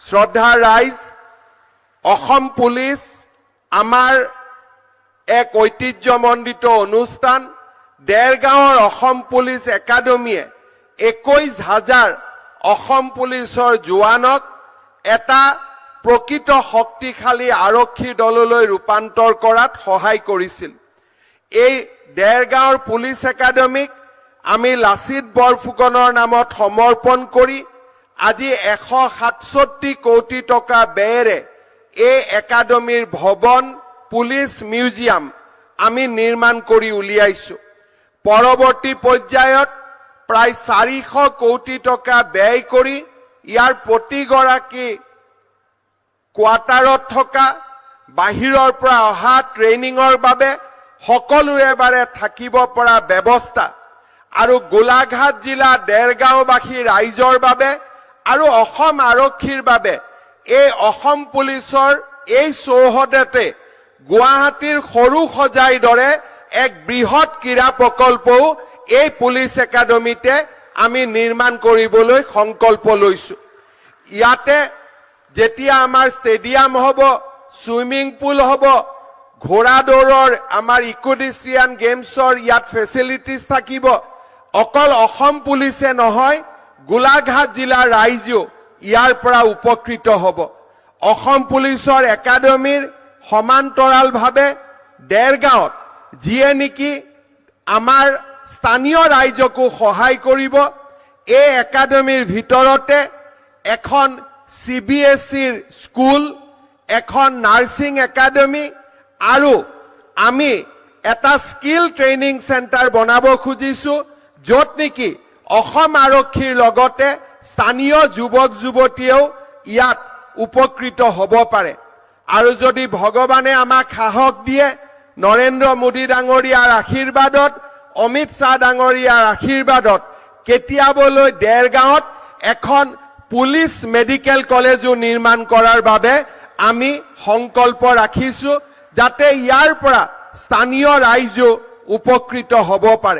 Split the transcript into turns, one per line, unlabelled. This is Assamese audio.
শ্ৰদ্ধা ৰাইজ, অসম পুলিচ আমাৰ এক ঐতিহ্যমণ্ডিত অনুষ্ঠান। দেৰগাঁৱৰ অসম পুলিচ একাডেমীয়ে 21,000 অসম পুলিচৰ জোৱানক এটা প্ৰকৃত শক্তিশালী আৰক্ষী দললৈ ৰূপান্তৰ কৰাত সহায় কৰিছিল। এই দেৰগাঁৱৰ পুলিচ একাডেমীক আমি লাচিত বৰফুকনৰ নামত সমৰ্পণ কৰি আজি 167 কোটি টকা ব্যয়েৰে এই একাডেমীৰ ভৱন, পুলিচ মিউজিয়াম আমি নিৰ্মাণ কৰি উলিয়াইছো। পৰৱৰ্তী পৰ্যায়ত প্ৰায় 400 কোটি টকা ব্যয় কৰি ইয়াৰ প্ৰতিগৰাকী কোৱাৰ্টাৰত থকা বাহিৰৰ পৰা অহা ট্ৰেইনিঙৰ বাবে সকলোৰে বাবে থাকিব পৰা ব্যৱস্থা আৰু গোলাঘাট জিলা দেৰগাঁওবাসী ৰাইজৰ বাবে আৰু অসম আৰক্ষীৰ বাবে এই অসম পুলিচৰ এই চৌহদতে গুৱাহাটীৰ সৰু সজাইৰ দৰে এক বৃহৎ ক্ৰীড়া প্ৰকল্পও এই পুলিচ একাডেমীতে আমি নিৰ্মাণ কৰিবলৈ সংকল্প লৈছো। ইয়াতে যেতিয়া আমাৰ ষ্টেডিয়াম হ'ব, সুইমিং পুল হ'ব, ঘোঁৰা দৌৰৰ আমাৰ ইকোডিষ্ট্ৰিয়ান গেমছৰ ইয়াত ফেচিলিটিজ থাকিব। অকল অসম পুলিচে নহয়, গোলাঘাট জিলাৰ ৰাইজেও ইয়াৰ পৰা উপকৃত হ'ব। অসম পুলিচৰ একাডেমীৰ সমান্তৰালভাৱে দেৰগাঁৱত যিয়ে নেকি আমাৰ স্থানীয় ৰাইজকো সহায় কৰিব, এই একাডেমীৰ ভিতৰতে এখন CBSEৰ স্কুল, এখন নাৰ্ছিং একাডেমী আৰু আমি এটা স্কিল ট্ৰেইনিং চেণ্টাৰ বনাব খুজিছো, য'ত নেকি অসম আৰক্ষীৰ লগতে স্থানীয় যুৱক যুৱতীয়েও ইয়াত উপকৃত হ'ব পাৰে। আৰু যদি ভগৱানে আমাক সাহস দিয়ে, নৰেন্দ্ৰ মোদী ডাঙৰীয়াৰ আশীৰ্বাদত, অমিত শ্বাহ ডাঙৰীয়াৰ আশীৰ্বাদত কেতিয়াবলৈ দেৰগাঁৱত এখন পুলিচ মেডিকেল কলেজো নিৰ্মাণ কৰাৰ বাবে আমি সংকল্প ৰাখিছো, যাতে ইয়াৰ পৰা স্থানীয় ৰাইজো উপকৃত হ'ব পাৰে।